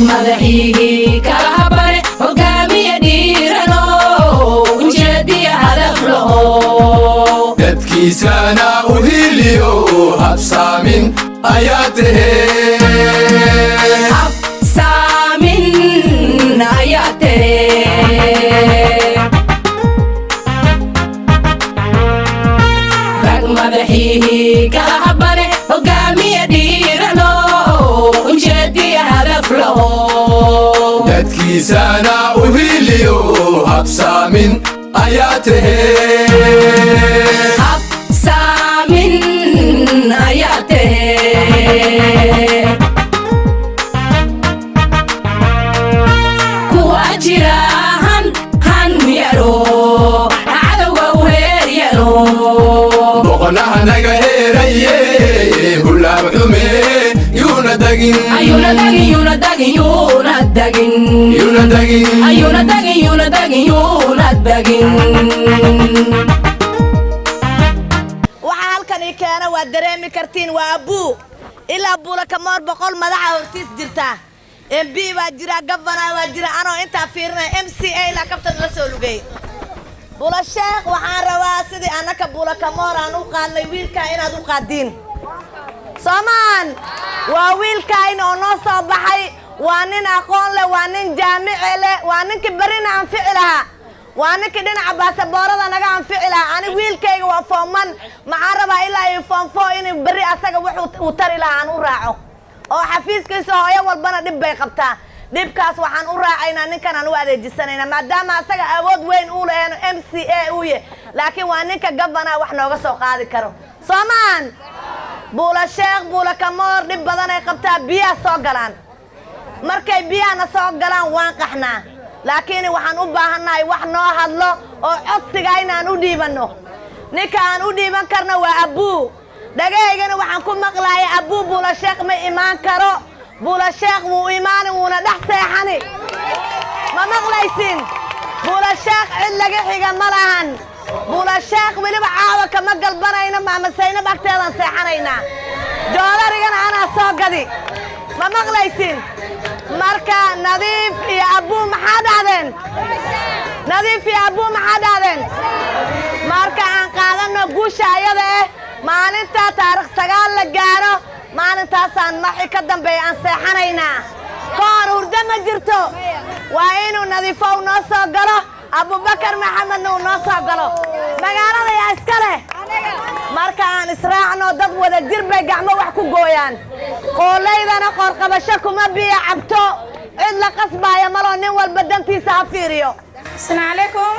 madaxihi kala habare hogaamiye dhiirano ujeediya hadaf laho dadkiisana u hiliyo habsaamin ayaa tahee habsaamin ayaa tahee rag madaxihi kala habare hogaamiye dhiirano ujeediya hadaf laho dadkiisana u hiliyo habsaamin ayaa tahee habsaamin ayaa tahee kuwa jira han yaro cadowga u heer yaro boqonaha naga heeraye hulaab xume yuuna dagin ayuuna dagin yuuna dagin yuuna dagin yuuna dagin ayuuna dagin yuuna dagin yuuna dagin waxa halkan ii keena waa dareemi kartiin waa abuu ilaa buula kamoor 100 madaxa hortiis jirta MP baa jira governor waa jira anoo inta fiirnay MCA la kabtan la soo lugay buula sheekh waxaan rabaa sidii anaka buula kamoor aan u qaadnay wiilka inaad u qaadiin Soomaan waa wiilka inoo noo soo baxay waa nin aqoon leh waa nin jaamici leh waa ninka barina aan ficilaha waa ninka dhinaca baasaboorada naga anfici lahaa ani wiilkayga waa fooman maxaan rabaa ilaa iyo foom 4 inay bari asaga wuxuu u tari lahaa aan u raaco oo xafiiskiisa hooyo walbana dhib bay qabtaa dhibkaas waxaan u raacaynaa ninkan aan u adeejisanayna maadaama asaga awood weyn uu leeyahay MCA uu yahay laakiin waa ninka governor wax nooga soo qaadi karo Soomaan buula sheekh buula kamoor dhib badan ay qabtaa biyaha soo galaan markay biyahana soo galaan waan qaxnaa laakiin waxaan u baahanahay wax noo hadlo oo codsiga inaan u dhiibano ninka aan u dhiiban karno waa abuu dhagaygana waxaan ku maqlaayay abuu buula sheekh ma imaan karo buula sheekh wuu imaani wuuna dhex seexani ma maqlaysin buula sheekh cid laga xiga ma lahan buula sheekh weliba caawa kama galbanayno maamasayna bagteedan seexanaynaa joodarigana anaa soo gadi ma maqlaysin marka nadiif iyo abuu maxaa dhahdeen nadiif iyo abuu maxaa dhahdeen marka aan qaadano guusha ayada maalinta taariikh 9 la gaaro maalintaasaan maxi ka dambeeya aan seexanaynaa koor hurdo ma jirto waa inuu nadiifow noo soo galo abubakar maxamedna uu noo soo galo magaalada yaa iska leh marka aan israacno dad wada jir bay gacmo wax ku gooyaan qoolaydana qorqabasho kuma biya cabto cid la qasbaya malo nin walba dantiisa ha fiiriyo السلام عليكم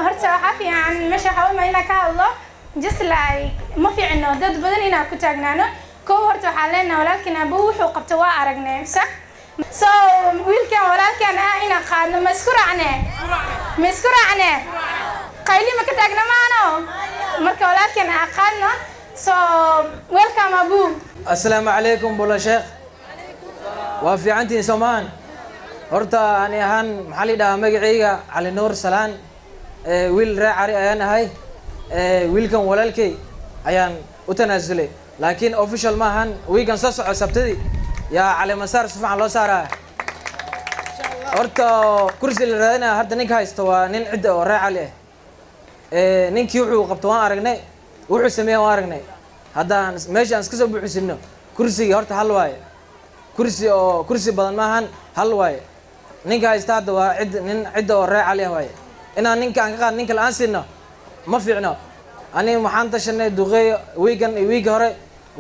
هرتا عافية عن مشي حاول ما هنا كهالله just like ما في عنا ضد بدن هنا كتاجنانا كو هرتا حالنا ولكن أبوه وقبت وأرجنا صح so ويلكن ولكن هنا قادنا مسكور عنه قايلين ما كتاجنا معنا مركب ولكن قادنا so welcome أبوه السلام عليكم بولا شيخ وفي عندي سمان horta ani ahaan maxaa la yidhahaa magacayga cali nuur salaan wiil ree cari ayaan ahay wiilkan walaalkay ayaan u tanaasulay laakiin official ma ahan wiigan soo soco sabtidii yaa cali masaar si fiican loo saaraa horta kursi la raadinaya hadda ninka haysta waa nin cidda oo ree cali ah ninkii wuxuu qabto waan aragnay wuxuu sameeyay waan aragnay haddaan meesha aan iska soo buuxisino kursigii horta hal waaye kursi badan ma ahan hal waaye ninka haysta hadda waa nin cidda oo ree cali ah waaye inaan ninka aan ka qaad ninka la-aan siino ma fiicno aniga waxaan tashanay duqeey wiigan iyo wiigi hore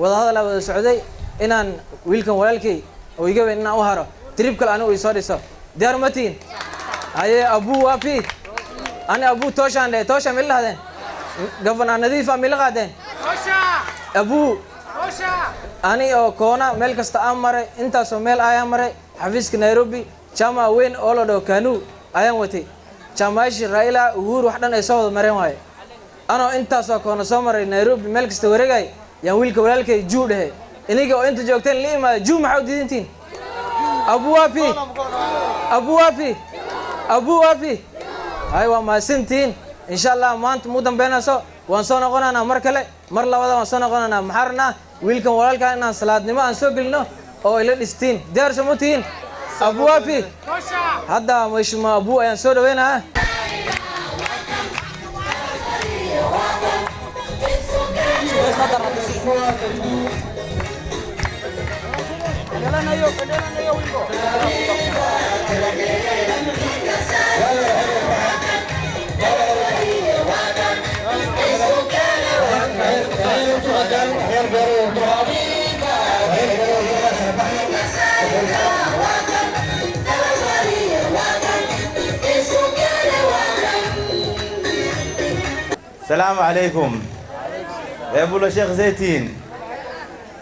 wadahadal wada socday inaan wiilkan walaalkay oo iga weyn inaan u haro trip kale anigu isoo dhiso diyaar ma tihiin haye abuu waafi ani abuu tooshaan dhe tooshaan mila lahdeen gafana nadiifa mila qaadeen abuu ani oo koona meel kasta aan maray intaasoo meel ayaan maray xafiiska Nairobi jama weyn oo la dhaho Kanu ayaan watay jamaashi Raila Uhuru wax dhan ay soo wada mareen waaye anoo intaasoo koona soo maray Nairobi meel kasta wareegay yaan wiilka walaalkay juu dhahay iniga oo inta joogteen la imaado juu maxaa u diidantiin abuu waafi hay waa maasantiin insha Allah maanta mu dambeynayso waan soo noqonaynaa mar kale mar labada waan soo noqonaynaa maxarna wiilkan walaalka inaan salaadnimo aan soo gelino oo ila dhistiin diyaar samutiin abu wafi hadda mheshimiwa abu ayaan soo dhaweynaa السلام عليكم يا بولا شيخ زيتين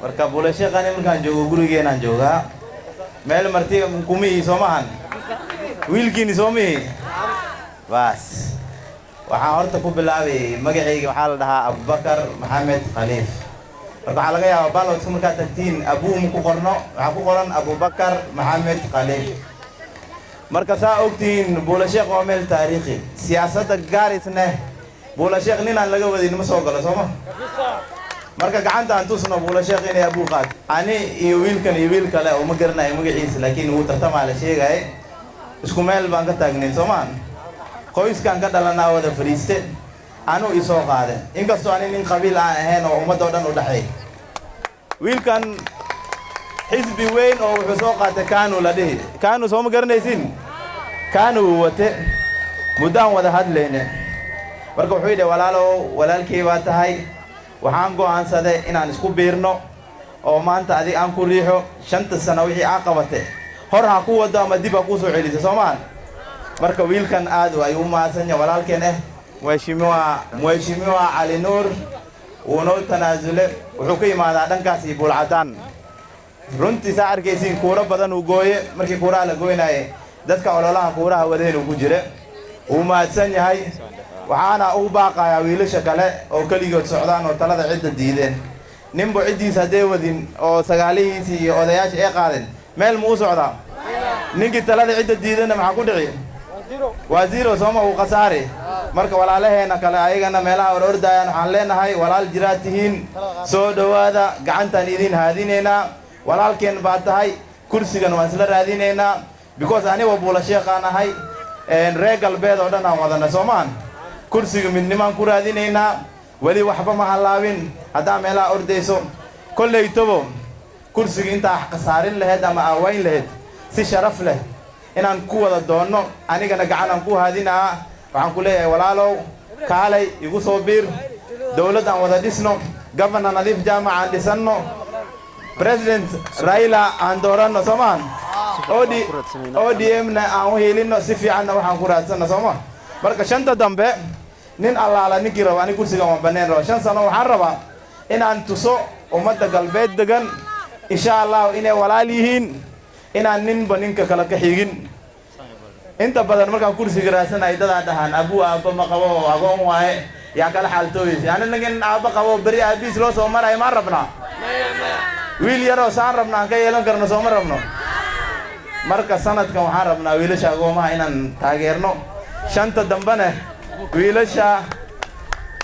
marka bula sheekani markaan joogo gurigeenaan joogaa meel marti kumii soomahan wiilkiini soomihi bas waxaan horta ku bilaabay magacayga waxaa la dhahaa abubakar maxamed khaliif marka waxaa laga yaabaa baalodka markaad tagtiin abuum ku qorno waxaa ku qoran abubakar maxamed khaliif marka saa ogtihiin bula sheekh waa meel taariikhi siyaasadda gaarisne bula sheekh ninaan laga wadin ma soo galo sooma marka gacanta aan tusno bula sheekh inay abuu qaad ani iyo wiilkan iyo wiil kale oo ma garanayo magaciisa laakiin uu tartamaa la sheegay isku meel baan ka taagnayn soomaan qoyskan ka dhalanaa wada fariiste anuu isoo qaade inkastoo ani nin qabiil aan ahayn oo ummadda oo dhan u dhaxay wiilkan xisbi weyn oo wuxuu soo qaatay kaanu la dhihi kaanu soo ma garanaysin kaanu uu wate muddaan wada hadlayne marka wuxuu yidhi walaalow walaalkii baa tahay waxaan go'aansaday inaan isku biirno oo maanta adig aan ku riixo 5 sano wixii aan qabatay hor ha ku wado ama dib ha ku soo celiso Soomaan marka wiilkan aad ayuu maasan yahay walaalkeen Mheshimiwa Ali Nur uu noo tanaasule wuxuu ka yimaadaa dhankaas iyo Bulcadaan runtii saa arkaysiin kuura badan uu gooye markii kuuraha la gooynayay dadka ololaha kuuraha wadeen uu ku jire uu maasan yahay waxaana u baaqayaa wiilasha kale oo kaligood socdaan oo talada cidda diideen ninbo ciddiisa hadee wadin oo sagaalihiisi iyo odayaasha ay qaadeen meel muu socdaa ninkii talada cidda diidana maxaa ku dhici waa zero sooma uu khasaare marka walaalaheena kale ayagana meelaha ordayaan waxaan leenahay walaal jiraad tihiin soo dhawaada gacantaan idin haadinaynaa walaalkeen baa tahay kursigan waan isla raadinaynaa because aniga bula sheekhaan ahay reer galbeed oo dhan aan wadana Soomaan kursiga midnimaan ku raadinaynaa wali waxba ma halaabin hadaa meelaha ordayso kolley tobo kursiga intaa khasaarin lahayd ama aawayn lahayd si sharaf leh inaan ku wada doono anigana gacan aan ku haadinaa waxaan ku leeyahay walaalow kaalay igu soo biir dawladda aan wada dhisno governor nadiif jaamac aan dhisano president Raila aan dooranno Soomaan ODM na aan helino si fiican waxaan ku raadsano Soomaan marka shanta dambe nin allaala ninkii raba ani kursiga waan baneen raba 5 sano waxaan rabaa inaan tuso ummadda galbeed degan insha Allah inay walaal yihiin inaan ninba ninka kala ka xigin inta badan markaan kursiga raadsanay dad dhahan abu aaba ma qabo agoon waaye yaa kala xaaltooyay yani lakin aaba qabo bari aabis loo soo maray ma rabna wiil yaro saan rabna aan ka yeelan karno soo ma rabno marka sanadkan waxaan rabnaa wiilasha agoomaha inaan taageerno shanta dambana wiilasha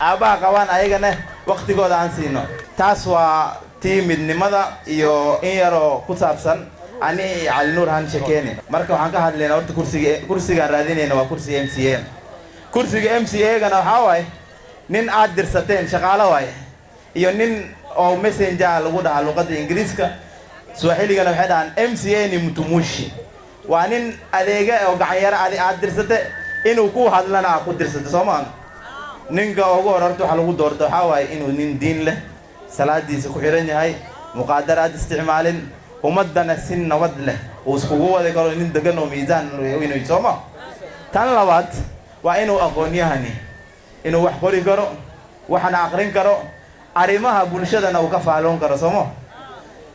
aabaha qabaan ayagana waqtigooda aan siino taas waa midnimada iyo in yaro ku saabsan ani Ali Nur han sheekeen marka waxaan ka hadlaynaa horta kursiga raadinayna waa kursiga MCA kursiga MCA gana waxa waay nin aad dirsateen shaqaale waay iyo nin oo messenger lagu dhaha luqadda Ingiriiska Swahili-gana waxay dhahaan MCA ni mtumushi waa nin adeega oo gacan yar aad dirsate inuu ku hadlana ku dirsato Soomaan ninka ugu horarto waxa lagu doorto waxa waay inuu nin diin leh salaadiisa ku xiran yahay muqaadaraad isticmaalin umadana sin nabad leh oo iskugu wada karo nin degan oo miisaan inuu Sooma tan labaad waa inuu aqoon yahani inuu wax qori karo waxna aqrin karo arimaha bulshadana uu ka faaloon karo Sooma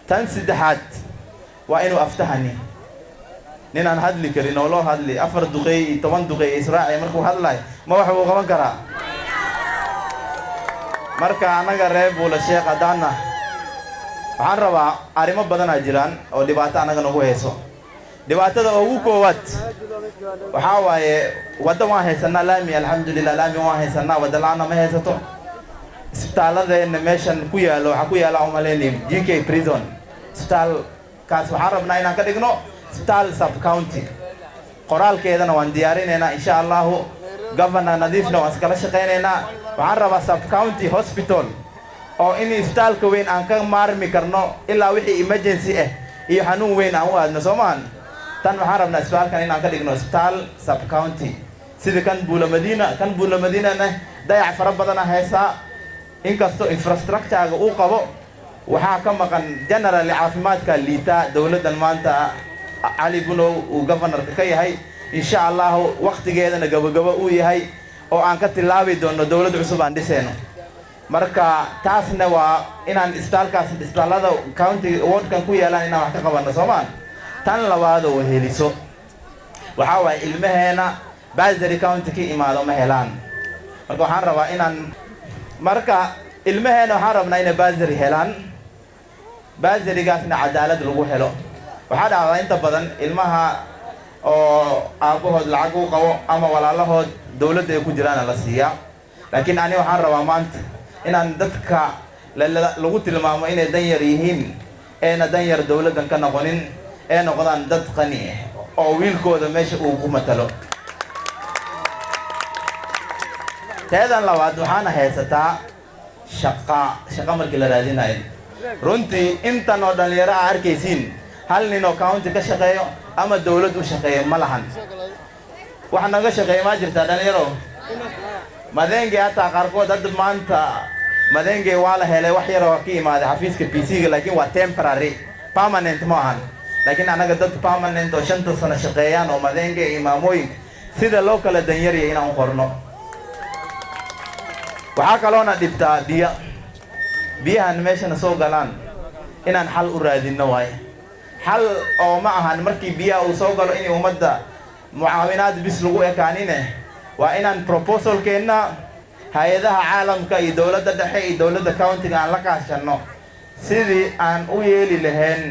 tan saddexaad waa inuu aftahani nin aan hadli karin oo loo hadli 4 duqay 10 duqay Israaciil markuu hadlay ma wax uu qaban karaa marka anaga reeb bula sheekh adana waxaan rabaa arimo badan ay jiraan oo dhibaato anaga nagu hayso dhibaatada ugu koowaad waxa waaye wada waan haysanaa laami alxamdulillah laami waan haysanaa wada laana ma haysato isbitaaladeenna meeshan ku yaalo waxa ku yaala umaleynay GK prison isbitaal kaas waxaan rabnaa inaan ka dhigno isbitaal sub county qoraalkeedana waan diyaarinaynaa insha allahu governor nadiifna waan iskala shaqaynaynaa waxaan rabaa sub county hospital oo in isbitaalka weyn aan ka maarmi karno ilaa wixii emergency ah iyo xanuun weyn aan u aadno soomaan tan waxaan rabnaa isbitaalkan inaan ka dhigno isbitaal sub county sida kan buula madiinana dayac fara badana haysaa inkastoo infrastructure-ga uu qabo waxaa ka maqan generally caafimaadka liita dowladdan maanta cali bunow uu governorka ka yahay insha allahu waqtigeedana gabagabo uu yahay oo aan ka tilaabi doono dowlad cusub aan dhisayno marka taasna waa inaan isbitaalada county wardkan ku yeelaan inaan wax ka qabanno soomaan tan labaadoo weheliso waxaa waaye ilmaheena basary county ka imaado ma helaan marka waxaan rabaa inaan ilmaheena waxaan rabnaa inay basary helaan basarygaasna cadaalad lagu helo waxaa dhacdaa inta badan ilmaha oo aabbahood lacag u qabo ama walaalahood dowladda ay ku jiraana la siiyaa laakiin ani waxaan rabaa maanta inaan dadka lagu tilmaamo inay dan yar yihiin eena dan yar dowladdan ka noqonin ee noqdaan dad qani oo wiilkooda meesha uu ku matalo teedan labaad waxaana haysataa shaqa markii la raadinayo runtii intan oo dhallinyaro aa arkaysiin hal nin oo county ka shaqeeyo ama dowlad u shaqeeyo ma lahan wax naga shaqeeya maa jirtaa dhallinyaro madenge hataa qaarkood hadda maanta madenge waa la helay wax yaroo ka imaaday xafiiska PC-ga laakiin waa temporary permanent ma ahan laakiin anaga dad permanent oo 5 sano shaqeeyaan oo madenge imaamooyin sida loo kala danyariya inaan qorno waxaa kaloona dhibtaa biyahan meeshana soo galaan inaan xal u raadinno waaye xal oo ma ahan markii biyaha uu soo galo inay ummadda mucaawinaad bis lagu ekaanine waa inaan proposalkeenna hay-adaha caalamka iyo dowladda dhexe iyo dowladda countiga aan la kaashanno sidii aan u yeeli lahayn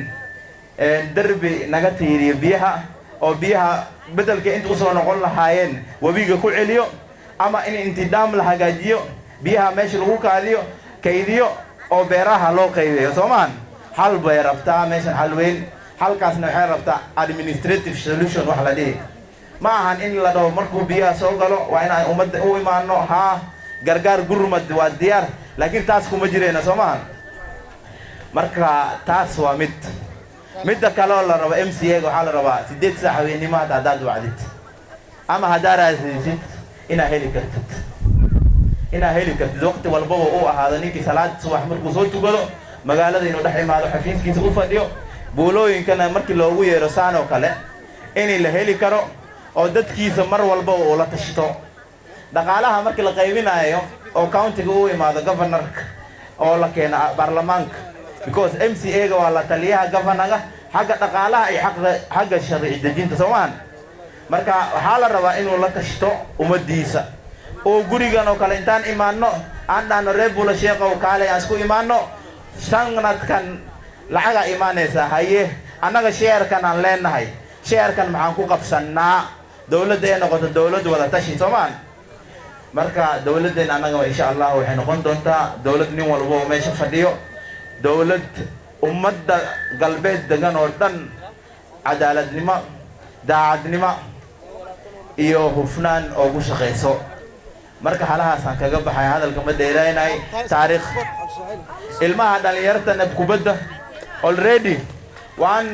derbi naga tiiriyo biyaha oo biyaha beddelka inta usoo noqon lahaayeen webiga ku celiyo ama in intidaam la hagaajiyo biyaha meesha lagu kaydiyo oo beeraha loo qaybiyo soomaan xal bay rabtaa meeshan xal weyn halkaasna waxay rabtaa administrative solution wax la dhihi ma ahan in la dhaho markuu biyaha soo galo waa inaan ummadda u imaano haa gargaar gurmad waa diyaar laakiin taas kuma jirayna soomaan marka taas waa midda kale oo la rabo MCA waxaa la rabaa 8 saac habeennimo haddaad wacdid ama haddaad raadsid inaad heli kartid waqti walbaba uu ahaado ninkii salaad subax markuu soo tugado magaalada inuu dhex imaado xafiiskiisa u fadhiyo buulooyinkana markii loogu yeero saan oo kale in la heli karo oo dadkiisa mar walbaba uu la tashto dhaqaalaha markii la qaybinayo oo countiga uu imaado governorka oo la keeno baarlamaanka because MCA-ga waa la taliyaha governorga xagga dhaqaalaha iyo xagga sharci dejinta soomaan marka waxaa la rabaa inuu la tashto ummaddiisa oo gurigan oo kale intaan imaanno aan dhahno reer Buula Sheekhow kaale aan isku imaanno sanadkan lacaga imaanaysa haye annaga sheerkan aan leenahay sheerkan maxaan ku qabsannaa dowladda ay noqoto dowlad wada tashi soomaan marka dowladdan annaga insha Allah waxay noqon doontaa dowlad nin walba oo meesha fadhiyo dowlad ummadda galbeed degan oo dhan cadaaladnimo daacadnimo iyo hufnaan oo ku shaqeyso marka halahaasaan kaga baxay hadalka ma dheeraynay taariikh ilmaha dhalinyarta kubadda already waan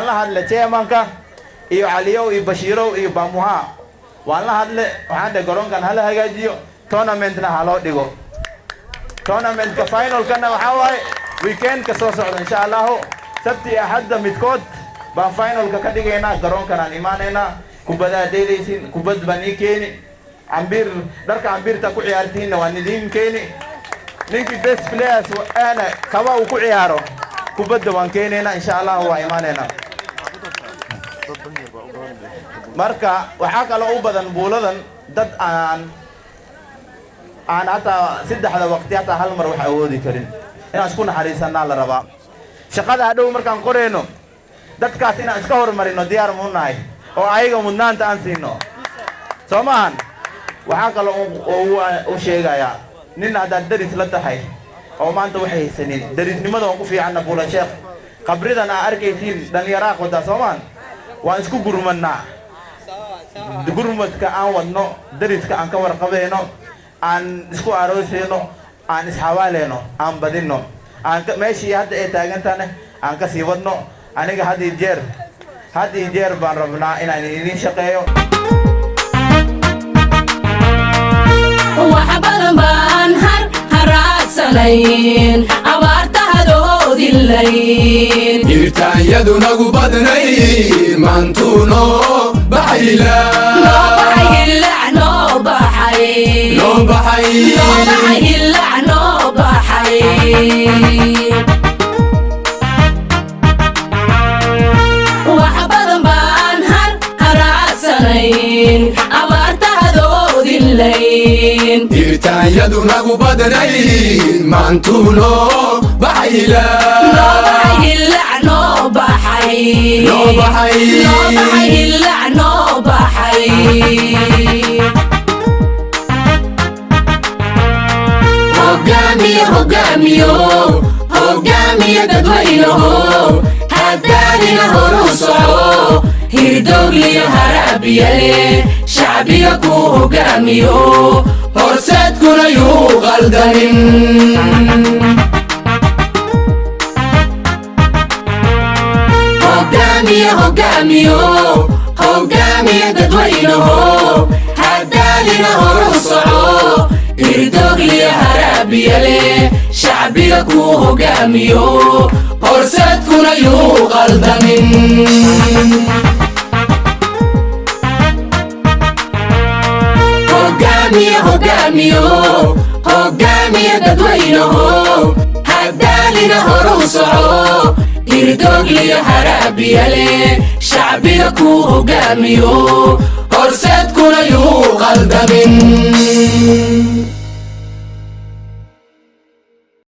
la hadle chairmanka iyo caliyow iyo bashiirow iyo bamuha waan la hadle waxaan dhe garoonkan hala hagaajiyo tournamentna ha loo dhigo tournamentka finalkana waxaa waaye weekendka soo socda insha allahu sabti axadda midkood baan finalka ka dhigaynaa garoonkan aan imaanaynaa kubadaa dheelaysin kubad baan ii keeni dharka cambiirta ku ciyaartiinna waan idiin keeni ninkii best players aana kaba uu ku ciyaaro kubadda waan keenaynaa insha Allah waa imaanaynaa marka waxaa kaloo u badan buuladan dad aan hataa saddexda waqti hataa hal mar wax awoodi karin inaan isku naxariisanaa la rabaa shaqada hadhow markaan qoreyno dadkaas inaan iska hormarino diyaar mu nahay oo ayaga mudnaanta aan siino soo maahan waxaa kaloo u sheegayaa nin haddaad daris la tahay oo maanta waxay haysanin darisnimada waan ku fiicanna Buula Sheekh qabridan aa arkaysiin dhallinyaraa wadaa soomaan waan isku gurmannaa gurmadka aan wadno dariska aan ka warqabayno aan isku aroosayno aan isxawaaleyno aan badinno aan meeshii hadda ay taagantahne aan ka sii wadno aniga had iyo jeer baan rabnaa inaan idiin shaqeeyo wax badan baan haraadsanayn abaarta hadoodilayn hirtaanyadu nagu badnay maantuuno baxayla noo baxay hillac noo baxay noo baxay hillac noo baxay wax badan baan haraadsanayn abaarta hadoodilayn hirtaanyadu nagu badnay maantuuno baxayla noo baxay hillac noo baxay noo baxay hillac noo baxay hogaamiye dadweynaho haddaanina horu soco hirdoogliyo haraabiyale shacbiga ku hogaamiyo horseedkuna yuu qaldanin hogaamiye dadweynaho haddaanina horu soco hirdoogliyo haraabiyale shacbiga ku hogaamiyo horseedkuna yuu qaldanin hogaamiye dadweynaho haddaanina horu soco hirdoogliyo haraabiyale shacbiga ku hogaamiyo horseedkuna yuu qaldamin